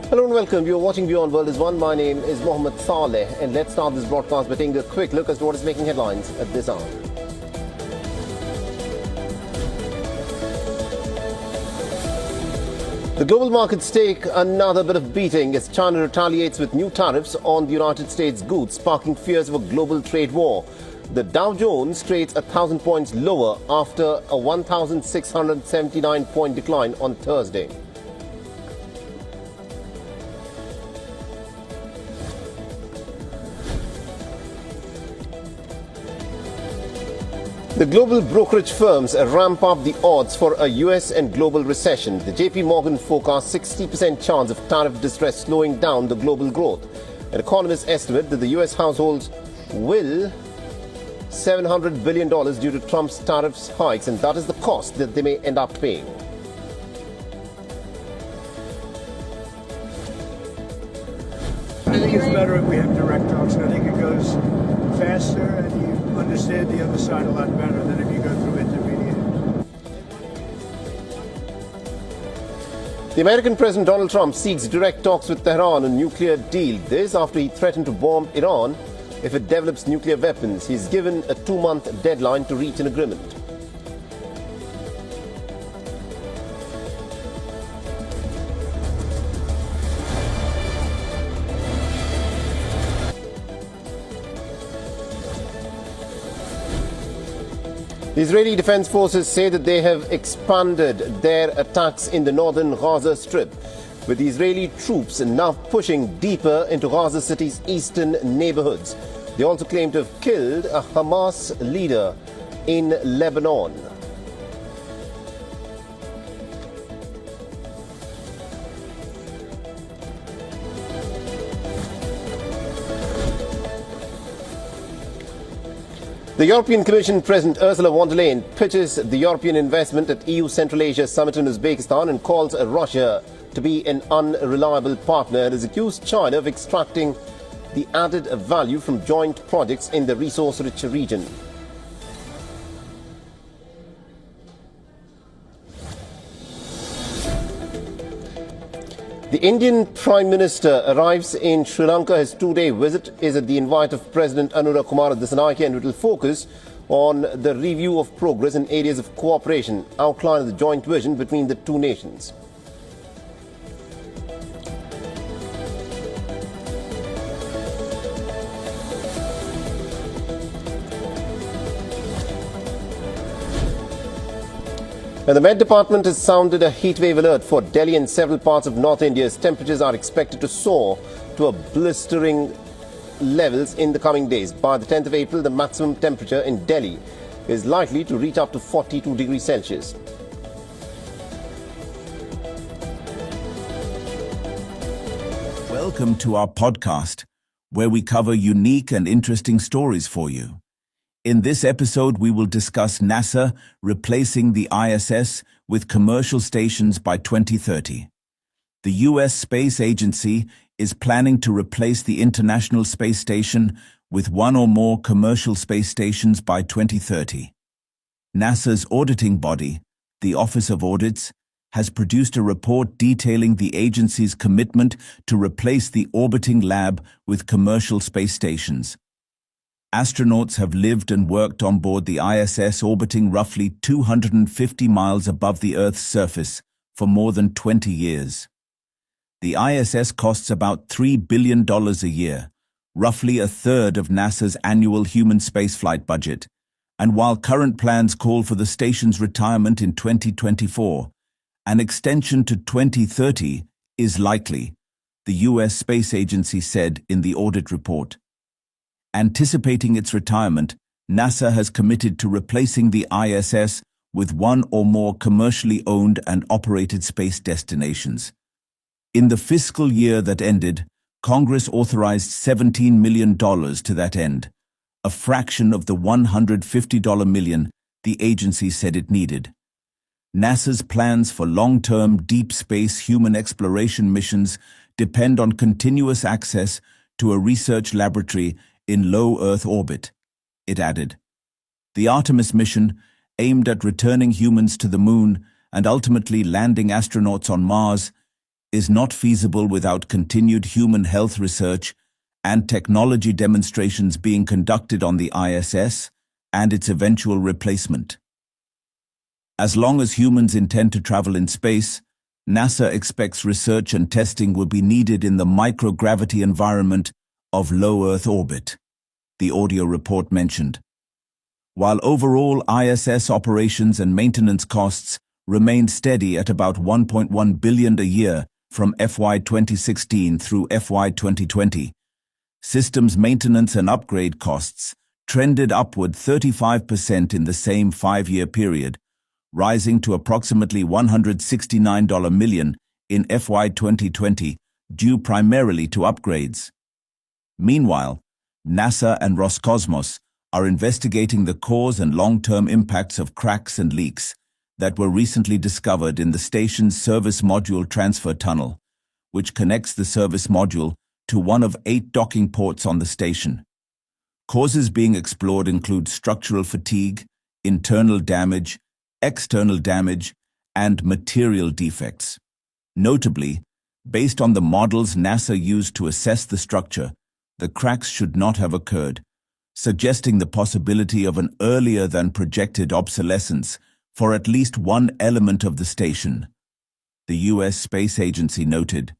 Hello and welcome. You're watching Beyond World is One. My name is Mohammed Saleh, and let's start this broadcast by taking a quick look as to what is making headlines at this hour. The global markets take another bit of beating as China retaliates with new tariffs on the United States goods, sparking fears of a global trade war. The Dow Jones trades 1,000 points lower after a 1,679-point decline on Thursday. The global brokerage firms ramp up the odds for a US and global recession. The JP Morgan forecasts 60% chance of tariff distress slowing down the global growth. An economist estimate that the US households will $700 billion due to Trump's tariffs hikes, and that is the cost that they may end up paying. I think it's better if we have direct talks. I think it goes faster and you understand the other side a lot better than if you go through intermediaries. The American President Donald Trump seeks direct talks with Tehran on a nuclear deal. This after he threatened to bomb Iran if it develops nuclear weapons. He's given a 2-month deadline to reach an agreement. The Israeli Defense Forces say that they have expanded their attacks in the northern Gaza Strip, with the Israeli troops now pushing deeper into Gaza City's eastern neighborhoods. They also claim to have killed a Hamas leader in Lebanon. The European Commission President Ursula von der Leyen pitches the European investment at EU Central Asia Summit in Uzbekistan and calls Russia to be an unreliable partner and has accused China of extracting the added value from joint projects in the resource-rich region. The Indian Prime Minister arrives in Sri Lanka. His 2-day visit is at the invite of President Anura Kumara Dissanayake, and it will focus on the review of progress in areas of cooperation outlined in the joint vision between the two nations. And the Met Department has sounded a heatwave alert for Delhi and several parts of North India as temperatures are expected to soar to a blistering levels in the coming days. By the 10th of April, the maximum temperature in Delhi is likely to reach up to 42 degrees Celsius. Welcome to our podcast, where we cover unique and interesting stories for you. In this episode, we will discuss NASA replacing the ISS with commercial stations by 2030. The U.S. Space Agency is planning to replace the International Space Station with one or more commercial space stations by 2030. NASA's auditing body, the Office of Audits, has produced a report detailing the agency's commitment to replace the orbiting lab with commercial space stations. Astronauts have lived and worked on board the ISS orbiting roughly 250 miles above the Earth's surface for more than 20 years. The ISS costs about $3 billion a year, roughly a third of NASA's annual human spaceflight budget, and while current plans call for the station's retirement in 2024, an extension to 2030 is likely, the U.S. Space Agency said in the audit report. Anticipating its retirement, NASA has committed to replacing the ISS with one or more commercially owned and operated space destinations. In the fiscal year that ended, Congress authorized $17 million to that end, a fraction of the $150 million the agency said it needed. NASA's plans for long-term deep space human exploration missions depend on continuous access to a research laboratory in low Earth orbit, it added. The Artemis mission, aimed at returning humans to the Moon and ultimately landing astronauts on Mars, is not feasible without continued human health research and technology demonstrations being conducted on the ISS and its eventual replacement. As long as humans intend to travel in space, NASA expects research and testing will be needed in the microgravity environment of low Earth orbit, the audio report mentioned. While overall ISS operations and maintenance costs remained steady at about $1.1 billion a year from FY 2016 through FY 2020, systems maintenance and upgrade costs trended upward 35% in the same 5-year period, rising to approximately $169 million in FY 2020, due primarily to upgrades. Meanwhile, NASA and Roscosmos are investigating the cause and long-term impacts of cracks and leaks that were recently discovered in the station's service module transfer tunnel, which connects the service module to one of 8 docking ports on the station. Causes being explored include structural fatigue, internal damage, external damage, and material defects. Notably, based on the models NASA used to assess the structure, the cracks should not have occurred, suggesting the possibility of an earlier than projected obsolescence for at least one element of the station, the U.S. Space Agency noted.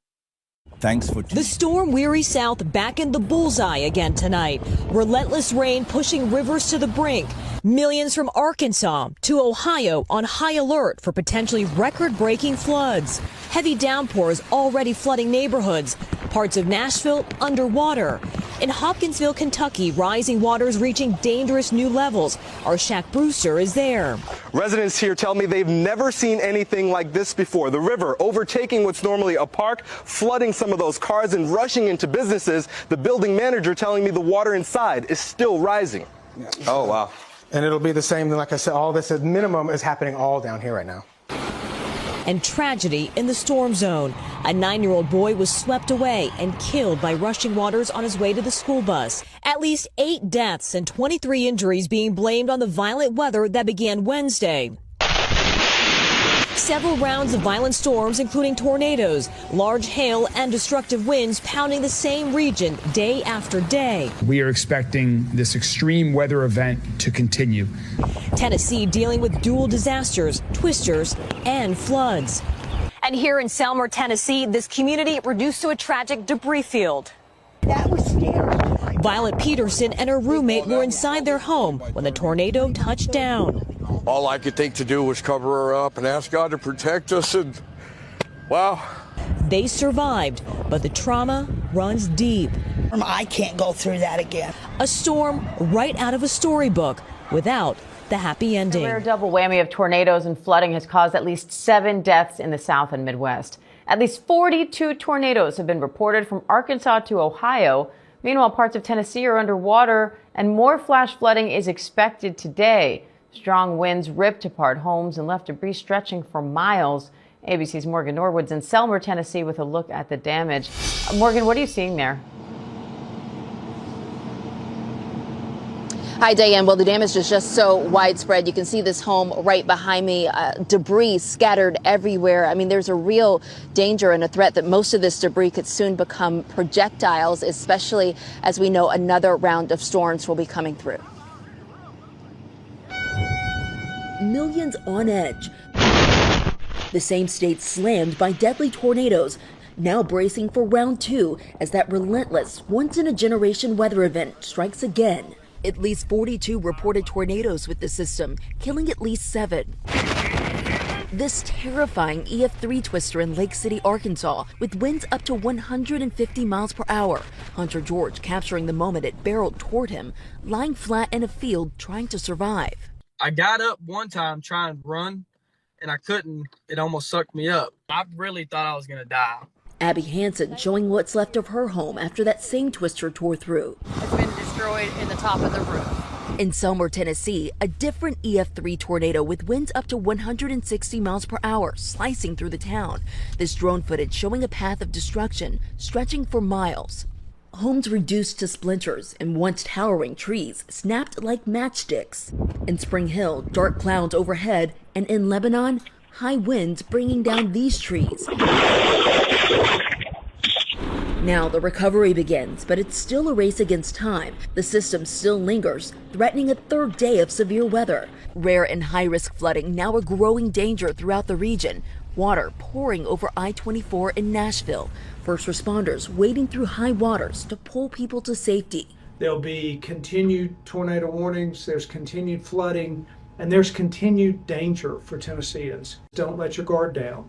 Thanks for... The storm-weary South back in the bullseye again tonight. Relentless rain pushing rivers to the brink. Millions from Arkansas to Ohio on high alert for potentially record-breaking floods. Heavy downpours already flooding neighborhoods. Parts of Nashville underwater. In Hopkinsville, Kentucky, rising waters reaching dangerous new levels. Our Shaq Brewster is there. Residents here tell me they've never seen anything like this before. The river overtaking what's normally a park, flooding some of those cars and rushing into businesses. The building manager telling me the water inside is still rising. Yeah. Oh, wow. And it'll be the same, like I said, all this at minimum is happening all down here right now. And tragedy in the storm zone. A 9-year-old boy was swept away and killed by rushing waters on his way to the school bus. At least 8 deaths and 23 injuries being blamed on the violent weather that began Wednesday. Several rounds of violent storms, including tornadoes, large hail, and destructive winds pounding the same region day after day. We are expecting this extreme weather event to continue. Tennessee dealing with dual disasters, twisters, and floods. And here in Selmer, Tennessee, this community reduced to a tragic debris field. That was scary. Violet Peterson and her roommate were inside their home when the tornado touched down. All I could think to do was cover her up and ask God to protect us, and wow. They survived, but the trauma runs deep. I can't go through that again. A storm right out of a storybook without the happy ending. A rare double whammy of tornadoes and flooding has caused at least 7 deaths in the South and Midwest. At least 42 tornadoes have been reported from Arkansas to Ohio. Meanwhile, parts of Tennessee are underwater, and more flash flooding is expected today. Strong winds ripped apart homes and left debris stretching for miles. ABC's Morgan Norwood's in Selmer, Tennessee, with a look at the damage. Morgan, what are you seeing there? Hi, Diane. Well, the damage is just so widespread. You can see this home right behind me, debris scattered everywhere. I mean, there's a real danger and a threat that most of this debris could soon become projectiles, especially as we know another round of storms will be coming through. Millions on edge. The same state slammed by deadly tornadoes, now bracing for round 2 as that relentless, once-in-a-generation weather event strikes again. At least 42 reported tornadoes with the system, killing at least 7. This terrifying EF3 twister in Lake City, Arkansas, with winds up to 150 miles per hour. Hunter George capturing the moment it barreled toward him, lying flat in a field trying to survive. I got up one time trying to run, and I couldn't. It almost sucked me up. I really thought I was going to die. Abby Hansen showing what's left of her home after that same twister tore through. It's been destroyed in the top of the roof. In Selmer, Tennessee, a different EF3 tornado with winds up to 160 miles per hour slicing through the town. This drone footage showing a path of destruction stretching for miles. Homes reduced to splinters and once towering trees snapped like matchsticks. In Spring Hill, dark clouds overhead, and in Lebanon, high winds bringing down these trees. Now the recovery begins, but it's still a race against time. The system still lingers, threatening a third day of severe weather. Rare and high-risk flooding now a growing danger throughout the region. Water pouring over I-24 in Nashville. First responders wading through high waters to pull people to safety. There'll be continued tornado warnings, there's continued flooding, and there's continued danger for Tennesseans. Don't let your guard down.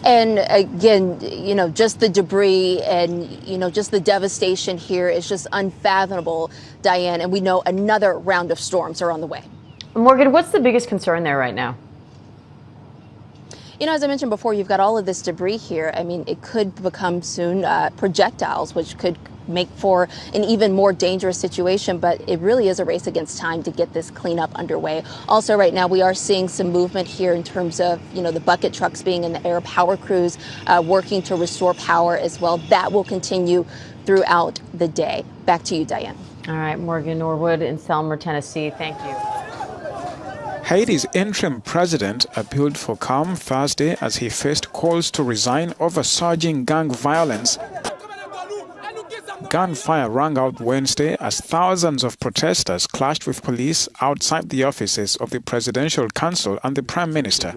And again, just the debris and, just the devastation here is just unfathomable, Diane. And we know another round of storms are on the way. Morgan, what's the biggest concern there right now? As I mentioned before, you've got all of this debris here. I mean, it could become soon projectiles, which could make for an even more dangerous situation. But it really is a race against time to get this cleanup underway. Also, right now, we are seeing some movement here in terms of, the bucket trucks being in the air, power crews working to restore power as well. That will continue throughout the day. Back to you, Diane. All right, Morgan Norwood in Selmer, Tennessee. Thank you. Haiti's interim president appealed for calm Thursday as he faced calls to resign over surging gang violence. Gunfire rang out Wednesday as thousands of protesters clashed with police outside the offices of the Presidential Council and the Prime Minister.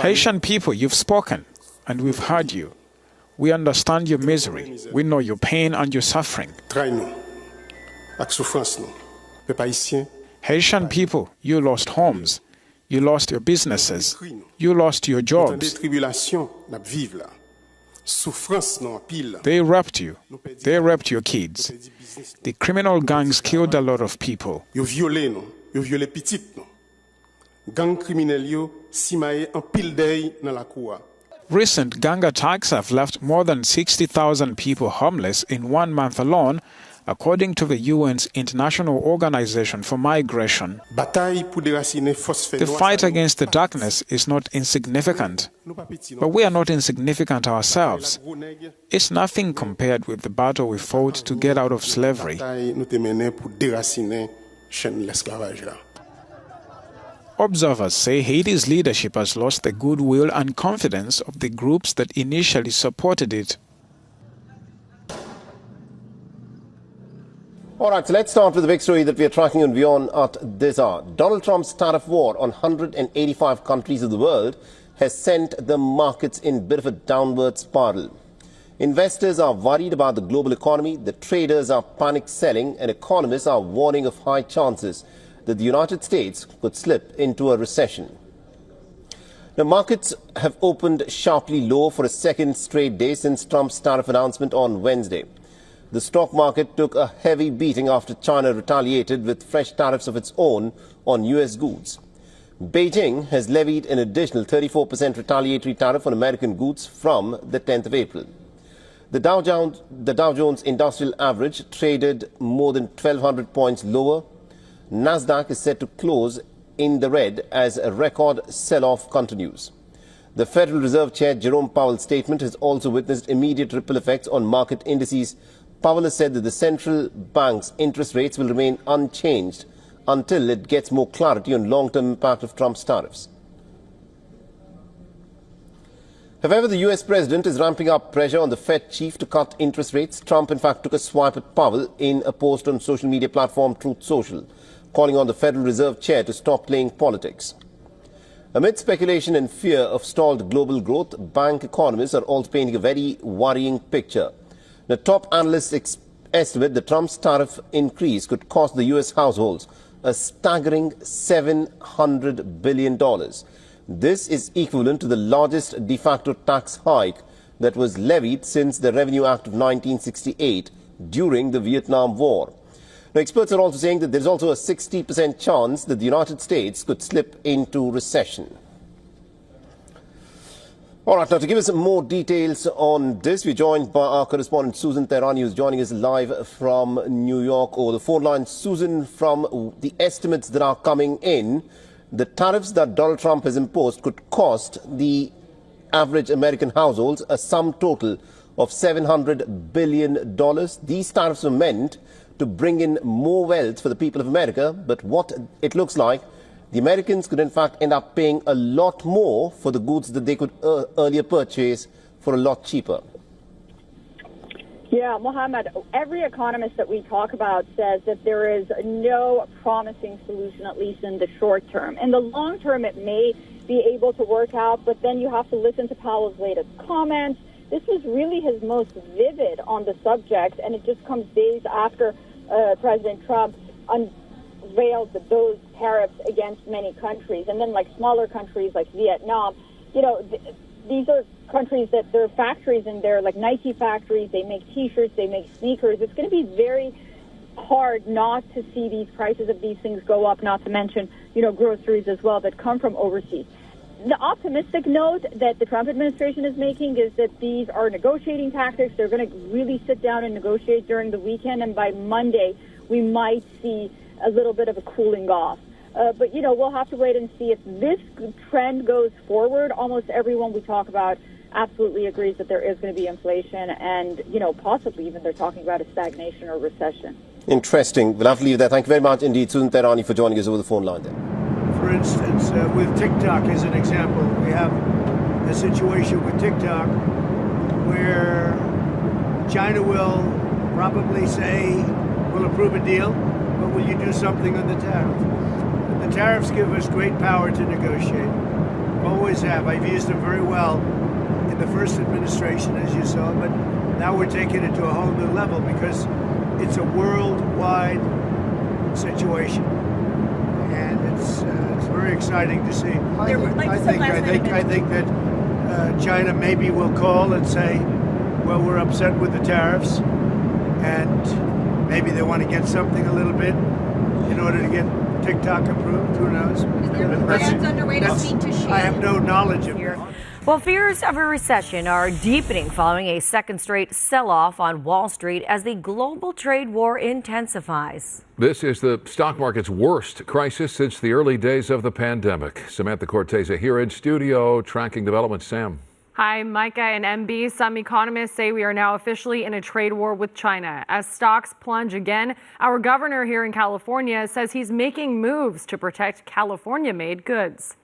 Haitian people, you've spoken, and we've heard you. We understand your misery. We know your pain and your suffering. Haitian people, you lost homes, you lost your businesses, you lost your jobs. They raped you, they raped your kids. The criminal gangs killed a lot of people. Recent gang attacks have left more than 60,000 people homeless in 1 month alone, according to the UN's International Organization for Migration. The fight against the darkness is not insignificant, but we are not insignificant ourselves. It's nothing compared with the battle we fought to get out of slavery. Observers say Haiti's leadership has lost the goodwill and confidence of the groups that initially supported it. All right, so let's start with the big story that we are tracking on WION at this hour. Donald Trump's tariff war on 185 countries of the world has sent the markets in a bit of a downward spiral. Investors are worried about the global economy, the traders are panic selling, and economists are warning of high chances that the United States could slip into a recession. The markets have opened sharply lower for a second straight day since Trump's tariff announcement on Wednesday. The stock market took a heavy beating after China retaliated with fresh tariffs of its own on U.S. goods. Beijing has levied an additional 34% retaliatory tariff on American goods from the 10th of April. The Dow Jones Industrial Average traded more than 1,200 points lower. Nasdaq is set to close in the red as a record sell-off continues. The Federal Reserve Chair Jerome Powell's statement has also witnessed immediate ripple effects on market indices. Powell has said that the central bank's interest rates will remain unchanged until it gets more clarity on long-term impact of Trump's tariffs. However, the US president is ramping up pressure on the Fed chief to cut interest rates. Trump, in fact, took a swipe at Powell in a post on social media platform Truth Social, calling on the Federal Reserve Chair to stop playing politics. Amid speculation and fear of stalled global growth, bank economists are also painting a very worrying picture. The top analysts estimate that Trump's tariff increase could cost the U.S. households a staggering $700 billion. This is equivalent to the largest de facto tax hike that was levied since the Revenue Act of 1968 during the Vietnam War. Now, experts are also saying that there's also a 60% chance that the United States could slip into recession. All right, now to give us more details on this, we're joined by our correspondent Susan Tehrani, who's joining us live from New York over the phone line. Susan, from the estimates that are coming in, the tariffs that Donald Trump has imposed could cost the average American households a sum total of $700 billion. These tariffs were meant to bring in more wealth for the people of America, but what it looks like, the Americans could in fact end up paying a lot more for the goods that they could earlier purchase for a lot cheaper. Yeah, Mohammed, every economist that we talk about says that there is no promising solution, at least in the short term. In the long term, it may be able to work out, but then you have to listen to Powell's latest comments. This was really his most vivid on the subject, and it just comes days after President Trump unveiled those tariffs against many countries. And then like smaller countries like Vietnam, you know, these are countries that there are factories in there, like Nike factories. They make T-shirts, they make sneakers. It's going to be very hard not to see these prices of these things go up, not to mention, you know, groceries as well that come from overseas. The optimistic note that the Trump administration is making is that these are negotiating tactics. They're going to really sit down and negotiate during the weekend, and by Monday we might see a little bit of a cooling off. But, you know, we'll have to wait and see if this trend goes forward. Almost everyone we talk about absolutely agrees that there is going to be inflation, and, you know, possibly even they're talking about a stagnation or recession. Interesting. We'll have to leave there. Thank you very much indeed, Susan Tehrani, for joining us over the phone line there. For instance, with TikTok as an example, we have a situation with TikTok where China will probably say, we'll approve a deal, but will you do something on the tariff? And the tariffs give us great power to negotiate. Always have. I've used them very well in the first administration, as you saw, but now we're taking it to a whole new level because it's a worldwide situation. And it's very exciting to see. I think that China maybe will call and say, well, we're upset with the tariffs, and maybe they want to get something a little bit in order to get TikTok approved. Who knows? Is there plans underway to speak to Xi? I have no knowledge of it. Well, fears of a recession are deepening following a second straight sell-off on Wall Street as the global trade war intensifies. This is the stock market's worst crisis since the early days of the pandemic. Samantha Corteza here in studio tracking developments. Sam. Hi, Micah and MB. Some economists say we are now officially in a trade war with China. As stocks plunge again, our governor here in California says he's making moves to protect California-made goods.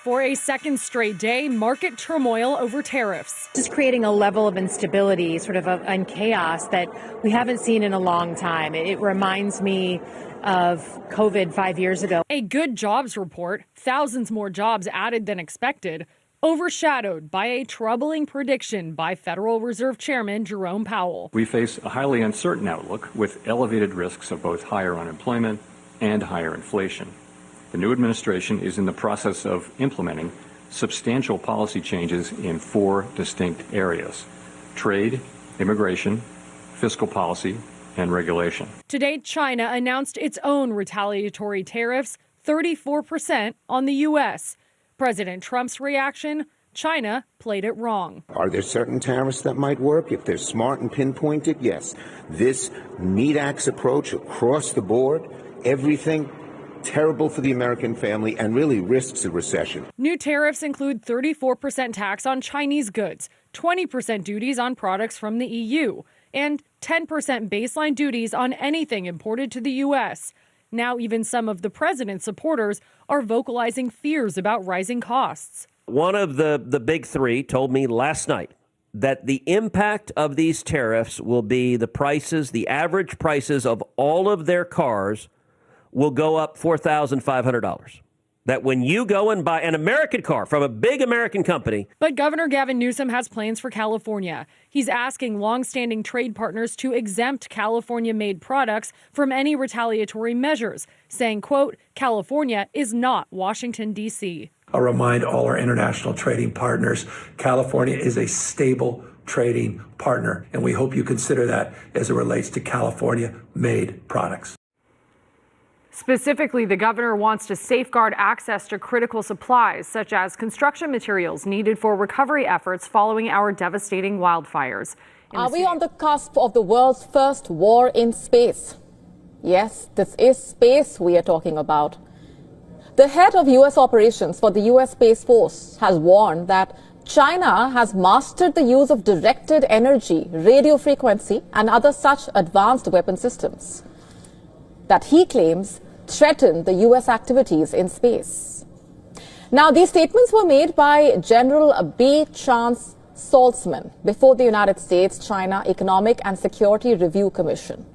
For a second straight day, market turmoil over tariffs. This is creating a level of instability, and chaos that we haven't seen in a long time. It reminds me of COVID 5 years ago. A good jobs report, thousands more jobs added than expected, overshadowed by a troubling prediction by Federal Reserve Chairman Jerome Powell. We face a highly uncertain outlook with elevated risks of both higher unemployment and higher inflation. The new administration is in the process of implementing substantial policy changes in 4 distinct areas: trade, immigration, fiscal policy, and regulation. Today, China announced its own retaliatory tariffs, 34% on the U.S. President Trump's reaction: China played it wrong. Are there certain tariffs that might work? If they're smart and pinpointed, yes. This meat axe approach across the board, everything terrible for the American family and really risks a recession. New tariffs include 34% tax on Chinese goods, 20% duties on products from the EU, and 10% baseline duties on anything imported to the U.S. Now even some of the president's supporters are vocalizing fears about rising costs. One of the big three told me last night that the impact of these tariffs will be the average prices of all of their cars will go up $4,500. That when you go and buy an American car from a big American company. But Governor Gavin Newsom has plans for California. He's asking longstanding trade partners to exempt California-made products from any retaliatory measures, saying, quote, California is not Washington, D.C. I'll remind all our international trading partners, California is a stable trading partner, and we hope you consider that as it relates to California-made products. Specifically, the governor wants to safeguard access to critical supplies, such as construction materials needed for recovery efforts following our devastating wildfires. Are we on the cusp of the world's first war in space? Yes, this is space we are talking about. The head of U.S. operations for the U.S. Space Force has warned that China has mastered the use of directed energy, radio frequency, and other such advanced weapon systems that he claims threaten the U.S. activities in space. Now, these statements were made by General B. Chance Saltzman before the United States-China Economic and Security Review Commission.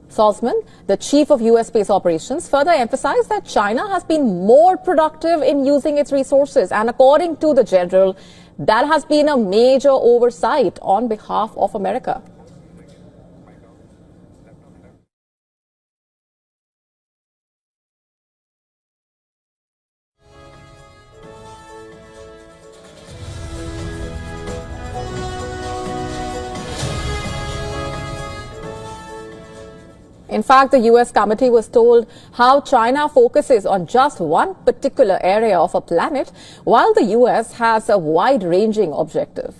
Saltzman, the chief of U.S. space operations, further emphasized that China has been more productive in using its resources. And according to the general, that has been a major oversight on behalf of America. In fact, the U.S. committee was told how China focuses on just one particular area of a planet, while the U.S. has a wide-ranging objective.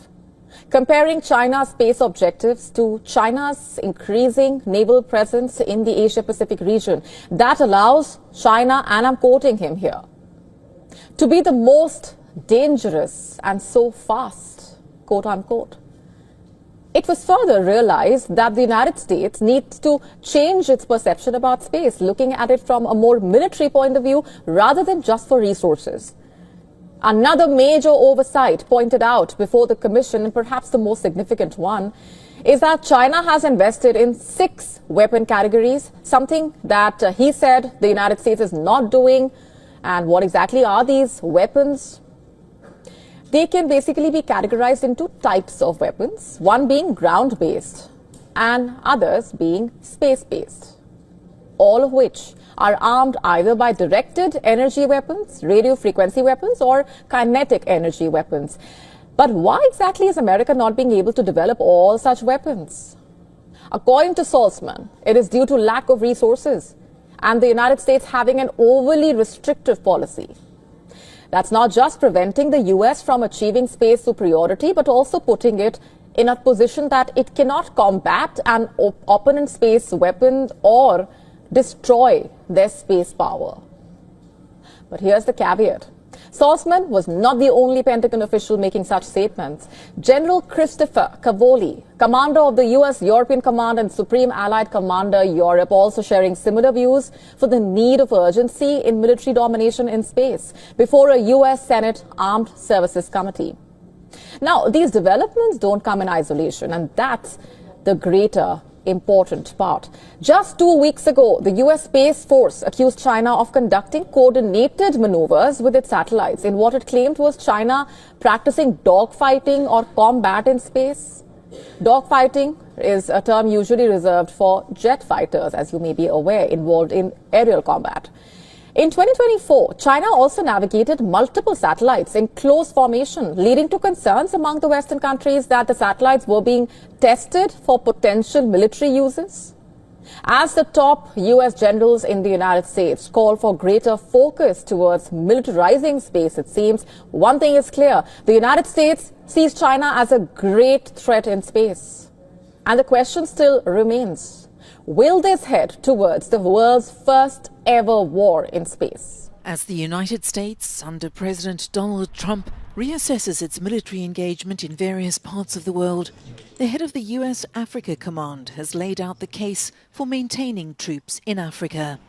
Comparing China's space objectives to China's increasing naval presence in the Asia-Pacific region, that allows China, and I'm quoting him here, to be the most dangerous and so fast, quote unquote. It was further realized that the United States needs to change its perception about space, looking at it from a more military point of view rather than just for resources. Another major oversight pointed out before the commission, and perhaps the most significant one, is that China has invested in 6 weapon categories, something that he said the United States is not doing. And what exactly are these weapons? They can basically be categorized into types of weapons, one being ground-based and others being space-based, all of which are armed either by directed energy weapons, radio frequency weapons, or kinetic energy weapons. But why exactly is America not being able to develop all such weapons? According to Saltzman, it is due to lack of resources and the United States having an overly restrictive policy. That's not just preventing the U.S. from achieving space superiority, but also putting it in a position that it cannot combat an opponent space weapon or destroy their space power. But here's the caveat. Saltzman was not the only Pentagon official making such statements. General Christopher Cavoli, commander of the U.S. European Command and Supreme Allied Commander Europe, also sharing similar views for the need of urgency in military domination in space before a U.S. Senate Armed Services Committee. Now, these developments don't come in isolation, and that's the greater important part. Just 2 weeks ago, the U.S. Space Force accused China of conducting coordinated maneuvers with its satellites in what it claimed was China practicing dogfighting or combat in space. Dogfighting is a term usually reserved for jet fighters, as you may be aware, involved in aerial combat. In 2024, China also navigated multiple satellites in close formation, leading to concerns among the Western countries that the satellites were being tested for potential military uses. As the top U.S. generals in the United States call for greater focus towards militarizing space, it seems one thing is clear. The United States sees China as a great threat in space. And the question still remains. Will this head towards the world's first ever war in space? As the United States, under President Donald Trump, reassesses its military engagement in various parts of the world, the head of the U.S. Africa Command has laid out the case for maintaining troops in Africa.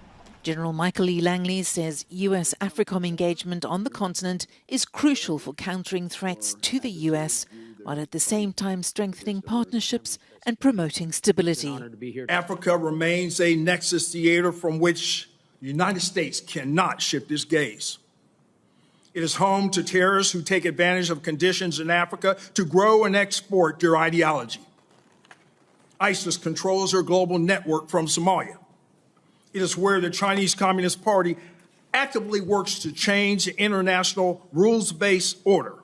General Michael E. Langley says U.S. AFRICOM engagement on the continent is crucial for countering threats to the U.S., while at the same time strengthening partnerships and promoting stability. Africa remains a nexus theater from which the United States cannot shift its gaze. It is home to terrorists who take advantage of conditions in Africa to grow and export their ideology. ISIS controls their global network from Somalia. It is where the Chinese Communist Party actively works to change the international rules-based order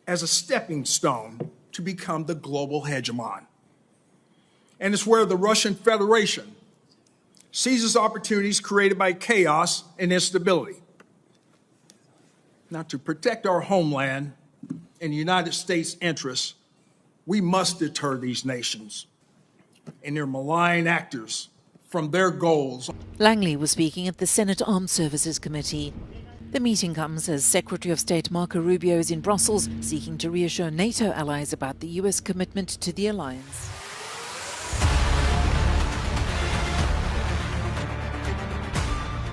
as a stepping stone to become the global hegemon. And it's where the Russian Federation seizes opportunities created by chaos and instability. Now, to protect our homeland and the United States' interests, we must deter these nations and their malign actors from their goals. Langley was speaking at the Senate Armed Services Committee. The meeting comes as Secretary of State Marco Rubio is in Brussels seeking to reassure NATO allies about the US commitment to the alliance.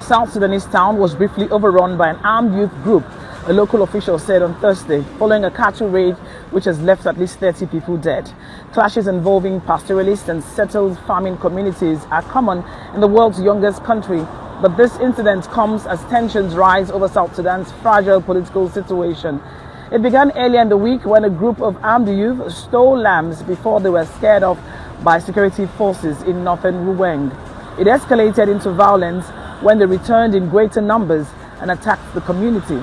South Sudanese town was briefly overrun by an armed youth group, a local official said on Thursday, following a cattle raid which has left at least 30 people dead. Clashes involving pastoralists and settled farming communities are common in the world's youngest country, but this incident comes as tensions rise over South Sudan's fragile political situation. It began earlier in the week when a group of armed youth stole lambs before they were scared off by security forces in northern Ruweng. It escalated into violence when they returned in greater numbers and attacked the community,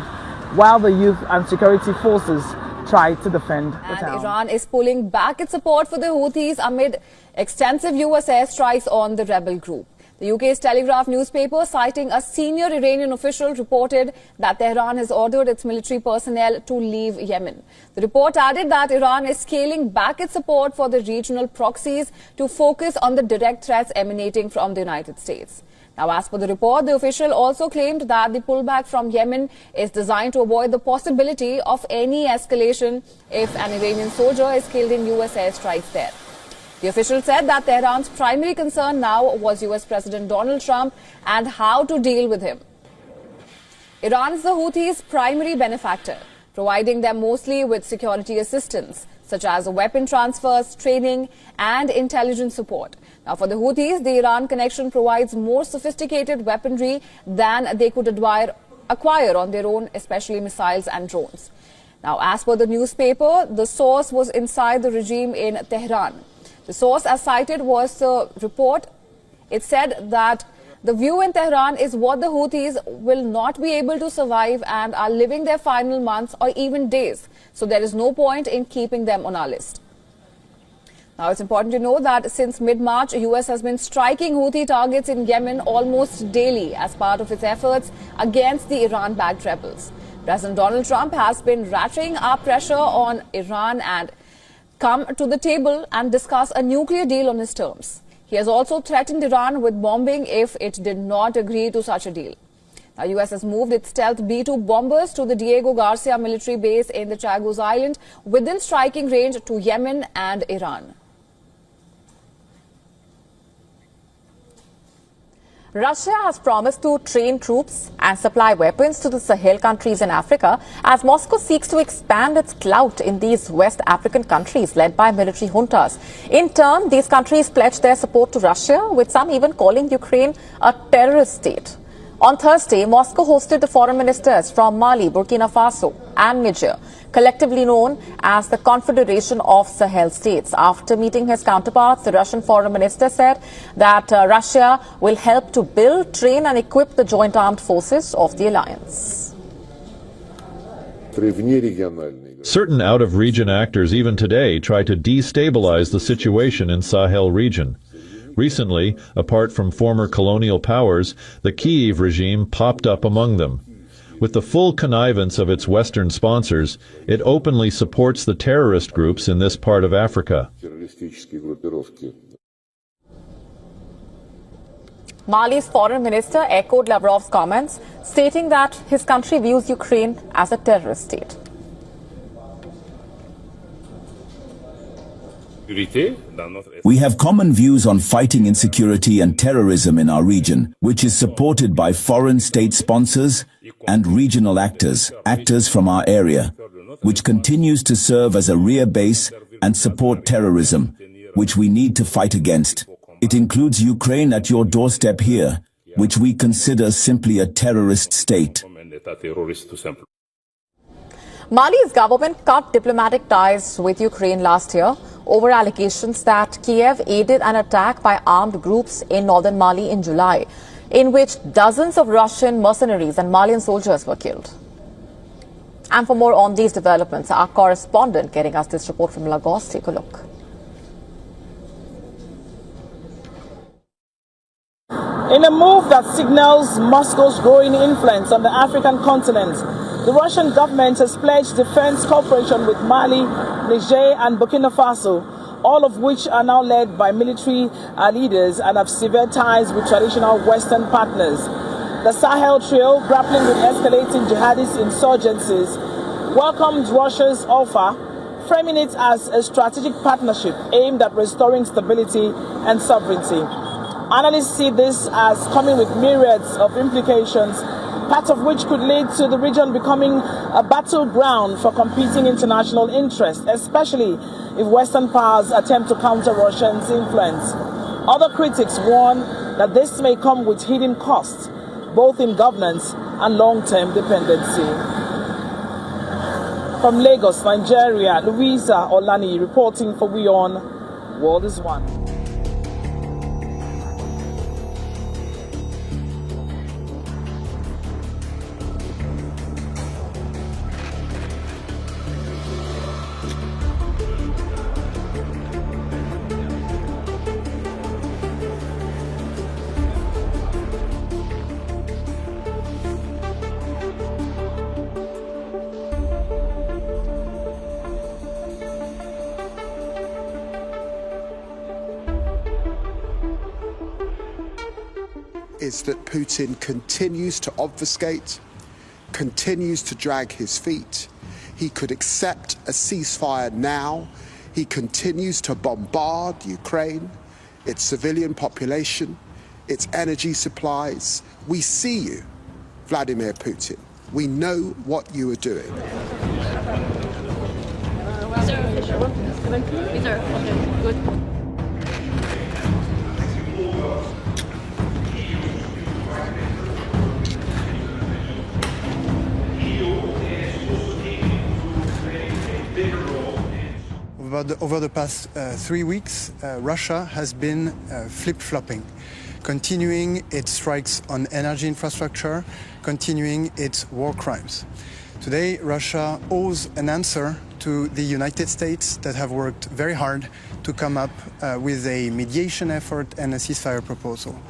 while the youth and security forces tried to defend the town. Iran is pulling back its support for the Houthis amid extensive US airstrikes on the rebel group. The UK's Telegraph newspaper, citing a senior Iranian official, reported that Tehran has ordered its military personnel to leave Yemen. The report added that Iran is scaling back its support for the regional proxies to focus on the direct threats emanating from the United States. Now, as per the report, the official also claimed that the pullback from Yemen is designed to avoid the possibility of any escalation if an Iranian soldier is killed in US airstrikes there. The official said that Tehran's primary concern now was US President Donald Trump and how to deal with him. Iran is the Houthis' primary benefactor, providing them mostly with security assistance, such as weapon transfers, training, and intelligence support. Now, for the Houthis, the Iran connection provides more sophisticated weaponry than they could acquire on their own, especially missiles and drones. Now, as per the newspaper, the source was inside the regime in Tehran. The source, as cited, was a report. It said that the view in Tehran is what the Houthis will not be able to survive and are living their final months or even days. So there is no point in keeping them on our list. Now, it's important to know that since mid-March, US has been striking Houthi targets in Yemen almost daily as part of its efforts against the Iran-backed rebels. President Donald Trump has been ratcheting up pressure on Iran and come to the table and discuss a nuclear deal on his terms. He has also threatened Iran with bombing if it did not agree to such a deal. Now, US has moved its stealth B-2 bombers to the Diego Garcia military base in the Chagos Island within striking range to Yemen and Iran. Russia has promised to train troops and supply weapons to the Sahel countries in Africa as Moscow seeks to expand its clout in these West African countries led by military juntas. In turn, these countries pledged their support to Russia, with some even calling Ukraine a terrorist state. On Thursday, Moscow hosted the foreign ministers from Mali, Burkina Faso and Niger, collectively known as the Confederation of Sahel States. After meeting his counterparts, the Russian foreign minister said that Russia will help to build, train and equip the joint armed forces of the alliance. Certain out-of-region actors even today try to destabilize the situation in Sahel region. Recently, apart from former colonial powers, the Kyiv regime popped up among them. With the full connivance of its Western sponsors, it openly supports the terrorist groups in this part of Africa. Mali's foreign minister echoed Lavrov's comments, stating that his country views Ukraine as a terrorist state. We have common views on fighting insecurity and terrorism in our region, which is supported by foreign state sponsors and regional actors from our area, which continues to serve as a rear base and support terrorism, which we need to fight against. It includes Ukraine at your doorstep here, which we consider simply a terrorist state. Mali's government cut diplomatic ties with Ukraine last year over allegations that Kiev aided an attack by armed groups in northern Mali in July, in which dozens of Russian mercenaries and Malian soldiers were killed. And for more on these developments, our correspondent getting us this report from Lagos. Take a look. In a move that signals Moscow's growing influence on the African continent, the Russian government has pledged defense cooperation with Mali, Niger and Burkina Faso, all of which are now led by military leaders and have severe ties with traditional Western partners. The Sahel Trio, grappling with escalating jihadist insurgencies, welcomed Russia's offer, framing it as a strategic partnership aimed at restoring stability and sovereignty. Analysts see this as coming with myriads of implications, part of which could lead to the region becoming a battleground for competing international interests, especially if Western powers attempt to counter Russia's influence. Other critics warn that this may come with hidden costs, both in governance and long-term dependency. From Lagos, Nigeria, Louisa Olani reporting for WION, World is One. Is that Putin continues to obfuscate, continues to drag his feet. He could accept a ceasefire now. He continues to bombard Ukraine, its civilian population, its energy supplies. We see you, Vladimir Putin. We know what you are doing. These are okay, good. Over the past 3 weeks, Russia has been flip-flopping, continuing its strikes on energy infrastructure, continuing its war crimes. Today, Russia owes an answer to the United States that have worked very hard to come up with a mediation effort and a ceasefire proposal.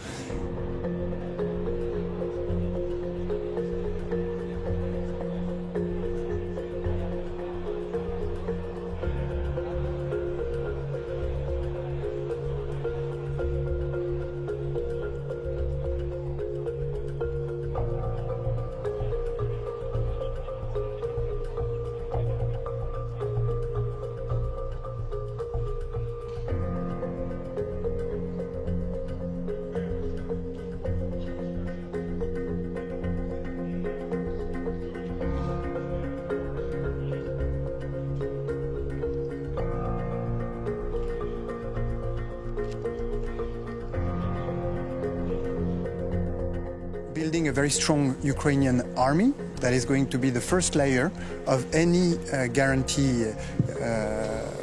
Building a very strong Ukrainian army that is going to be the first layer of any guarantee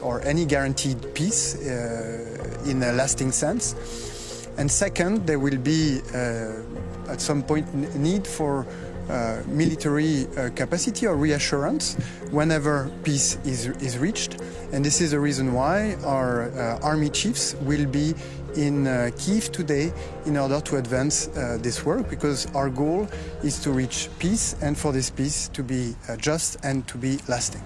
or any guaranteed peace in a lasting sense. And second, there will be at some point need for military capacity or reassurance whenever peace is reached. And this is the reason why our army chiefs will be in Kyiv today in order to advance this work, because our goal is to reach peace and for this peace to be just and to be lasting.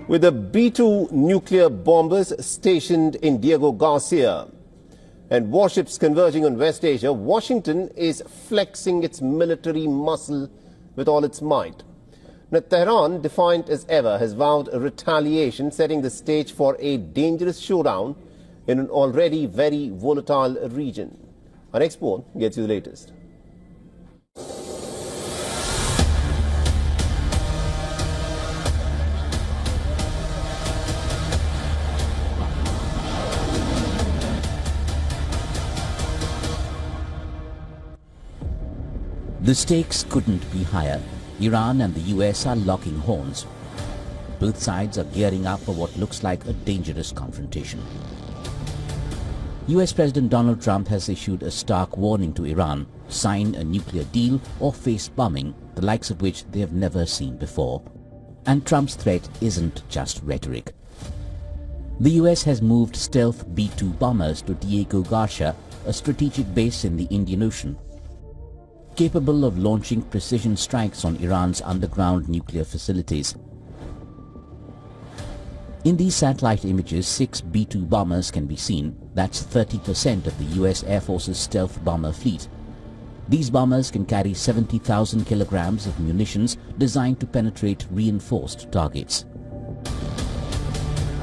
With the B-2 nuclear bombers stationed in Diego Garcia and warships converging on West Asia, Washington is flexing its military muscle with all its might. Now, Tehran, defiant as ever, has vowed a retaliation, setting the stage for a dangerous showdown in an already very volatile region. Our next report gets you the latest. The stakes couldn't be higher. Iran and the US are locking horns. Both sides are gearing up for what looks like a dangerous confrontation. US President Donald Trump has issued a stark warning to Iran: sign a nuclear deal or face bombing, the likes of which they have never seen before. And Trump's threat isn't just rhetoric. The US has moved stealth B-2 bombers to Diego Garcia, a strategic base in the Indian Ocean, capable of launching precision strikes on Iran's underground nuclear facilities. In these satellite images, 6 B-2 bombers can be seen. That's 30% of the US Air Force's stealth bomber fleet. These bombers can carry 70,000 kilograms of munitions designed to penetrate reinforced targets.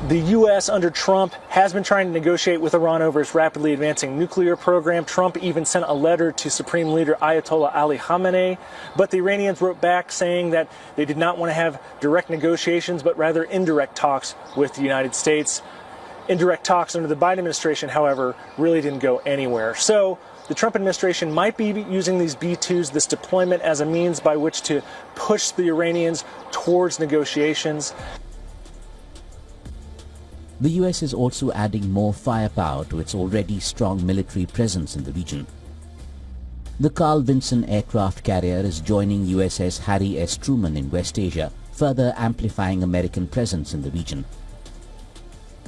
The U.S. under Trump has been trying to negotiate with Iran over its rapidly advancing nuclear program. Trump even sent a letter to Supreme Leader Ayatollah Ali Khamenei, but the Iranians wrote back saying that they did not want to have direct negotiations, but rather indirect talks with the United States. Indirect talks under the Biden administration, however, really didn't go anywhere. So the Trump administration might be using these B-2s, this deployment, as a means by which to push the Iranians towards negotiations. The US is also adding more firepower to its already strong military presence in the region. The Carl Vinson aircraft carrier is joining USS Harry S. Truman in West Asia, further amplifying American presence in the region.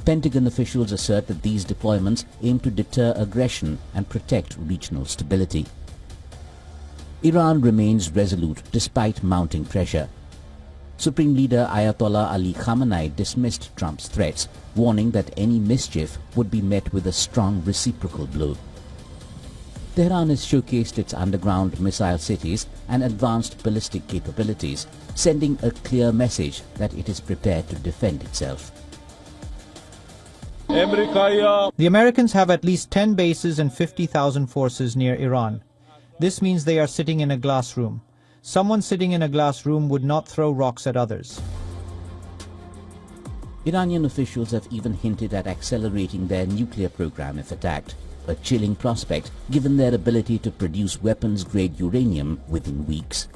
Pentagon officials assert that these deployments aim to deter aggression and protect regional stability. Iran remains resolute despite mounting pressure. Supreme Leader Ayatollah Ali Khamenei dismissed Trump's threats, warning that any mischief would be met with a strong reciprocal blow. Tehran has showcased its underground missile cities and advanced ballistic capabilities, sending a clear message that it is prepared to defend itself. The Americans have at least 10 bases and 50,000 forces near Iran. This means they are sitting in a glass room. Someone sitting in a glass room would not throw rocks at others. Iranian officials have even hinted at accelerating their nuclear program if attacked, a chilling prospect given their ability to produce weapons-grade uranium within weeks.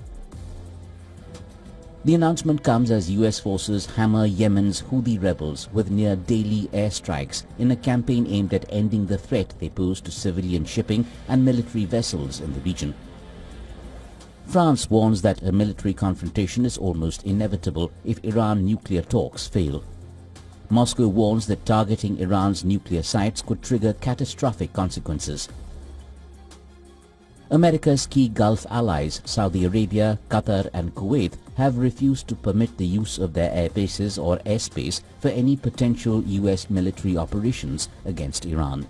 The announcement comes as US forces hammer Yemen's Houthi rebels with near-daily airstrikes in a campaign aimed at ending the threat they pose to civilian shipping and military vessels in the region. France warns that a military confrontation is almost inevitable if Iran nuclear talks fail. Moscow warns that targeting Iran's nuclear sites could trigger catastrophic consequences. America's key Gulf allies, Saudi Arabia, Qatar and Kuwait, have refused to permit the use of their air bases or airspace for any potential US military operations against Iran.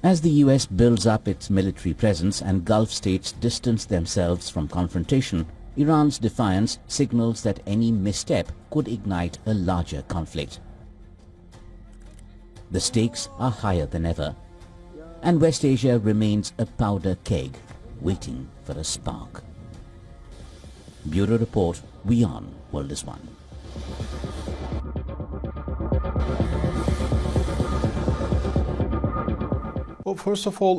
As the US builds up its military presence and Gulf states distance themselves from confrontation, Iran's defiance signals that any misstep could ignite a larger conflict. The stakes are higher than ever, and West Asia remains a powder keg, waiting for a spark. Bureau Report, WION, World is One. Well, first of all,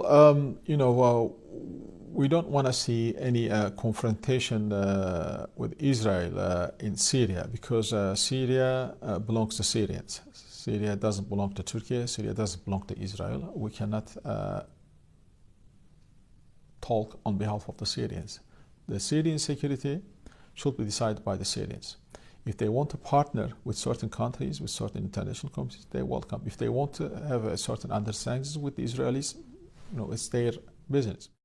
we don't want to see any confrontation with Israel in Syria, because Syria belongs to Syrians. Syria doesn't belong to Turkey. Syria doesn't belong to Israel. We cannot talk on behalf of the Syrians. The Syrian security should be decided by the Syrians. If they want to partner with certain countries, with certain international communities, they're welcome. If they want to have a certain understanding with the Israelis, it's their business.